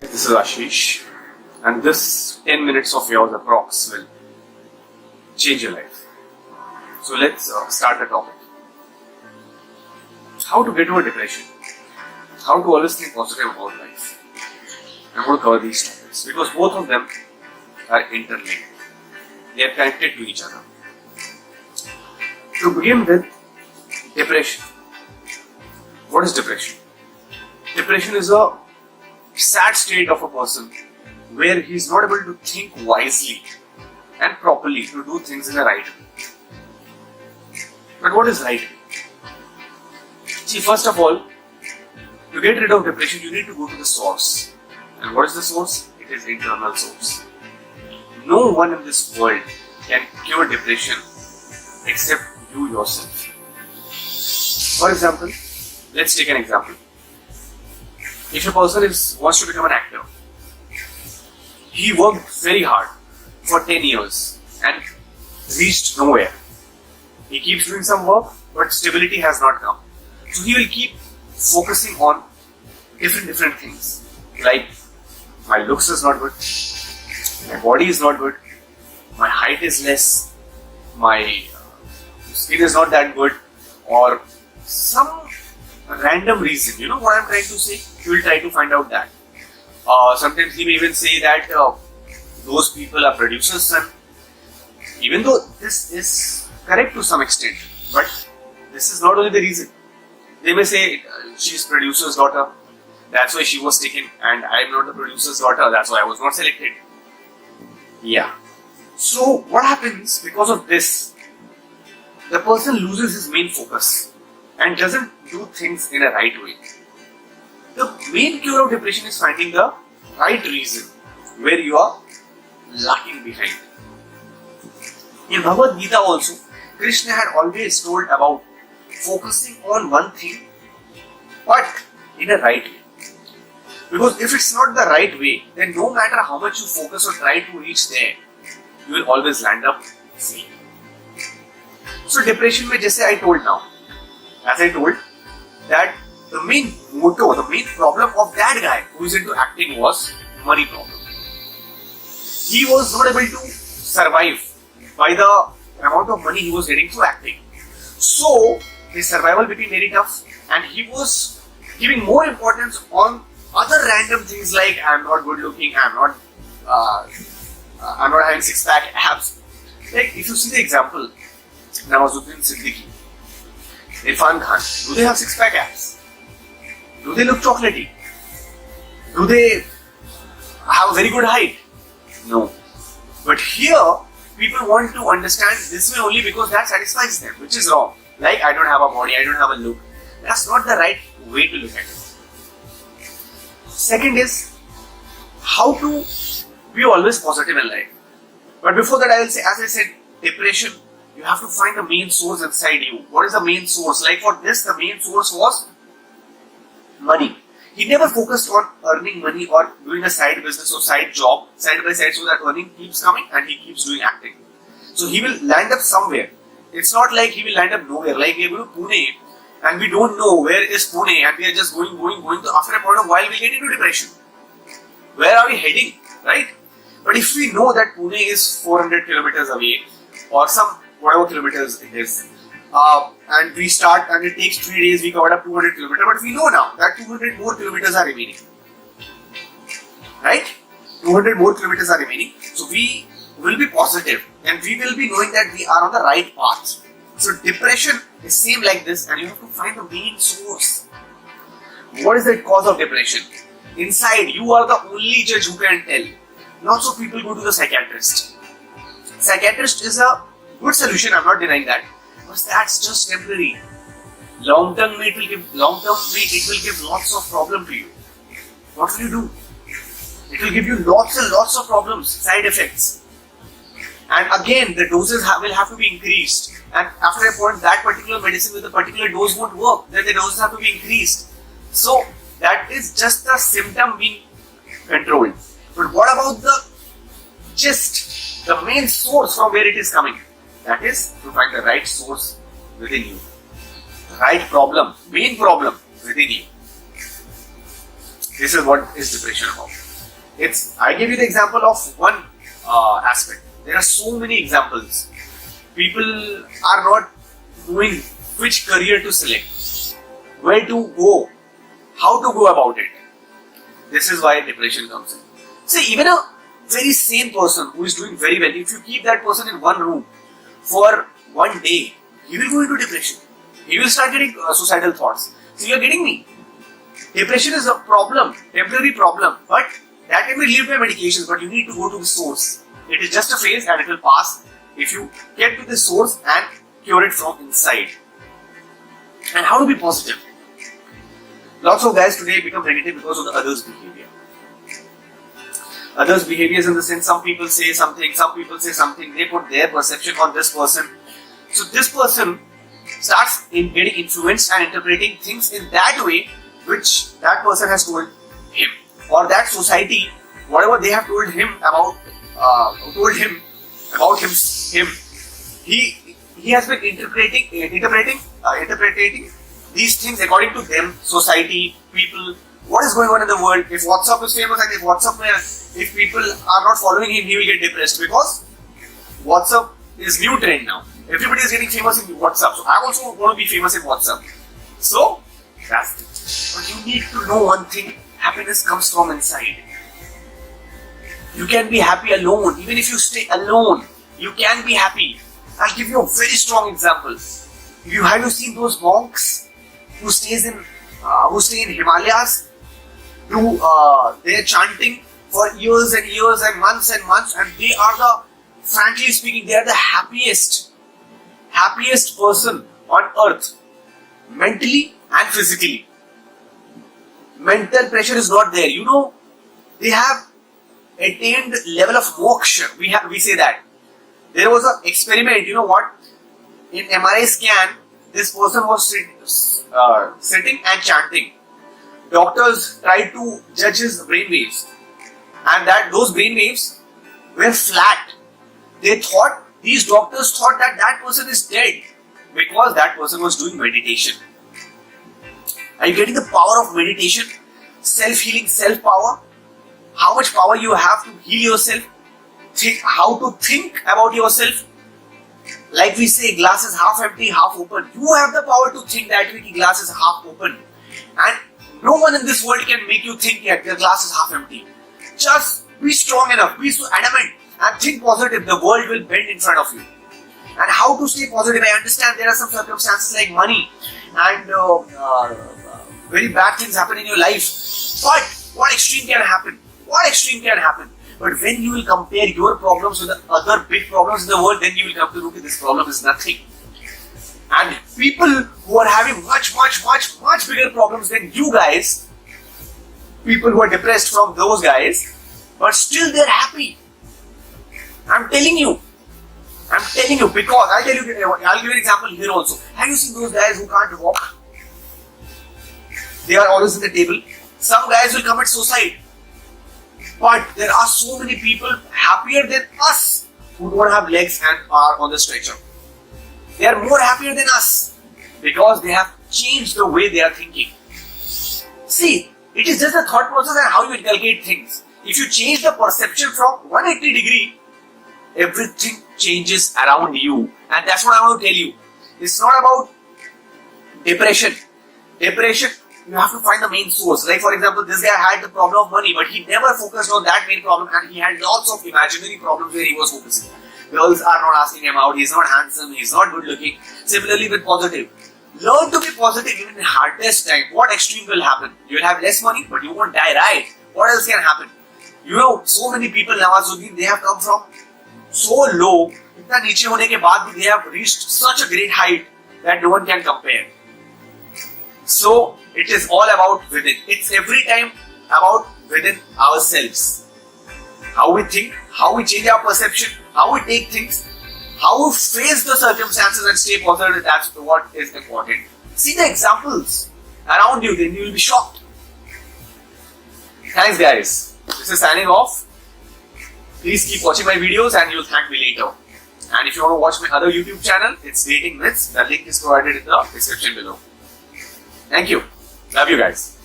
This is Ashish, and this 10 minutes of yours approx will change your life. So let's start the topic. How to get over depression? How to always think positive about life? I'm going to cover these topics because both of them are interlinked. They are connected to each other. To begin with, depression. What is depression? Depression is a sad state of a person where he is not able to think wisely and properly to do things in the right way. But what is right way? See, first of all, to get rid of depression, you need to go to the source. And what is the source? It is internal source. No one in this world can cure depression except you yourself. For example, let's take an example. If a person wants to become an actor, he worked very hard for 10 years and reached nowhere. He keeps doing some work, but stability has not come. So he will keep focusing on different things. Like, my looks is not good, my body is not good, my height is less, my skin is not that good, or some random reason. You know what I'm trying to say? You will try to find out that. Sometimes he may even say that those people are producers' son. Even though this is correct to some extent, but this is not only the reason. They may say she's producer's daughter, that's why she was taken, and I'm not the producer's daughter, that's why I was not selected. Yeah. So what happens because of this? The person loses his main focus and doesn't do things in a right way. The main cure of depression is finding the right reason where you are lacking behind. In Bhagavad Gita also, Krishna had always told about focusing on one thing, but in a right way. Because if it's not the right way, then no matter how much you focus or try to reach there, you will always land up failing. So depression mein jaise I told now, as I told, that the main motto, the main problem of that guy who is into acting was money problem. He was not able to survive by the amount of money he was getting through acting. So his survival became very tough, and he was giving more importance on other random things like I'm not good looking, I'm not having six-pack abs. Like if you see the example, Nawazuddin Siddiqui, Irfan Khan, do they have six-pack abs? Do they look chocolatey? Do they have a very good height? No. But here, people want to understand this way only because that satisfies them, which is wrong. Like, I don't have a body, I don't have a look. That's not the right way to look at it. Second is, how to be always positive in life. But before that, I will say, as I said, depression, you have to find the main source inside you. What is the main source? Like for this, the main source was money. He never focused on earning money or doing a side business or side job, side by side, so that earning keeps coming and he keeps doing acting. So he will land up somewhere. It's not like he will land up nowhere. Like we go to Pune and we don't know where is Pune and we are just going. So after a point of while we get into depression. Where are we heading? Right? But if we know that Pune is 400 kilometers away or some whatever kilometers it is, and we start and it takes 3 days, we covered up 200 kilometers, but we know now that 200 more kilometers are remaining. Right? 200 more kilometers are remaining. So we will be positive and we will be knowing that we are on the right path. So depression is same like this, and you have to find the main source. What is the cause of depression? Inside, you are the only judge who can tell. Lots of people go to the psychiatrist. Psychiatrist is a good solution, I'm not denying that. But that's just temporary. Long term it will give lots of problem to you. What will you do? It will give you lots and lots of problems, side effects. And again, the doses will have to be increased. And after a point, that particular medicine with a particular dose won't work. Then the doses have to be increased. So that is just the symptom being controlled. But what about the gist, the main source from where it is coming? That is to find the right source within you. The right problem, main problem within you. This is what is depression about. I gave you the example of one aspect. There are so many examples. People are not knowing which career to select, where to go, how to go about it. This is why depression comes in. See, even a very sane person who is doing very well, if you keep that person in one room for one day, he will go into depression. He will start getting suicidal thoughts. So you are getting me? Depression is a problem, temporary problem, but that can be relieved by medications, but you need to go to the source. It is just a phase and it will pass if you get to the source and cure it from inside. And how to be positive? Lots of guys today become negative because of the others' behavior. Others' behaviors in the sense, some people say something, they put their perception on this person. So this person starts getting influenced and interpreting things in that way which that person has told him, or that society, whatever they have told him about him, he has been interpreting these things according to them, society, people, what is going on in the world. If WhatsApp is famous and if people are not following him, he will get depressed because WhatsApp is new trend now. Everybody is getting famous in WhatsApp. So I also want to be famous in WhatsApp. So that's it. But you need to know one thing, happiness comes from inside. You can be happy alone. Even if you stay alone, you can be happy. I'll give you a very strong example. Have you seen those monks who stay in Himalayas? They are chanting for years and years and months, and they are frankly speaking, they are the happiest person on earth, mentally and physically. Mental pressure is not there. They have attained level of moksha. We say that. There was an experiment, in MRI scan, this person was sitting and chanting. Doctors tried to judge his brain waves, and those brain waves were flat. These doctors thought that person is dead because that person was doing meditation. Are you getting the power of meditation? Self-healing, self-power. How much power you have to heal yourself. How to think about yourself. Like we say, glass is half empty, half open. You have the power to think that way, glass is half open. And no one in this world can make you think that the glass is half empty. Just be strong enough, be so adamant and think positive. The world will bend in front of you. And how to stay positive? I understand there are some circumstances like money and very bad things happen in your life. But what extreme can happen? But when you will compare your problems with the other big problems in the world, then you will come to look at this problem is nothing. And people who are having much bigger problems than you guys, people who are depressed from those guys, but still they're happy. I'm telling you because I'll give you an example here also. Have you seen those guys who can't walk? They are always in the table. Some guys will commit suicide. But there are so many people happier than us who don't have legs and are on the stretcher. They are more happier than us because they have changed the way they are thinking. See, it is just a thought process and how you inculcate things. If you change the perception from 180 degree, everything changes around you. And that's what I want to tell you. It's not about depression. You have to find the main source. Like for example, this guy had the problem of money, but he never focused on that main problem and he had lots of imaginary problems where he was focusing. Girls are not asking him out, he's not handsome, he's not good looking. Similarly with positive. Learn to be positive even in the hardest time. What extreme will happen? You will have less money, but you won't die, right? What else can happen? So many people Nawazuddin, they have come from so low, itna niche hone ke baad they have reached such a great height that no one can compare. So it is all about within. It's every time about within ourselves. How we think, how we change our perception, how we take things, how we face the circumstances and stay positive. That's what is important. See the examples around you, then you will be shocked. Thanks guys. This is signing off. Please keep watching my videos and you'll thank me later. And if you want to watch my other YouTube channel, it's Dating Myths. The link is provided in the description below. Thank you. Love you guys.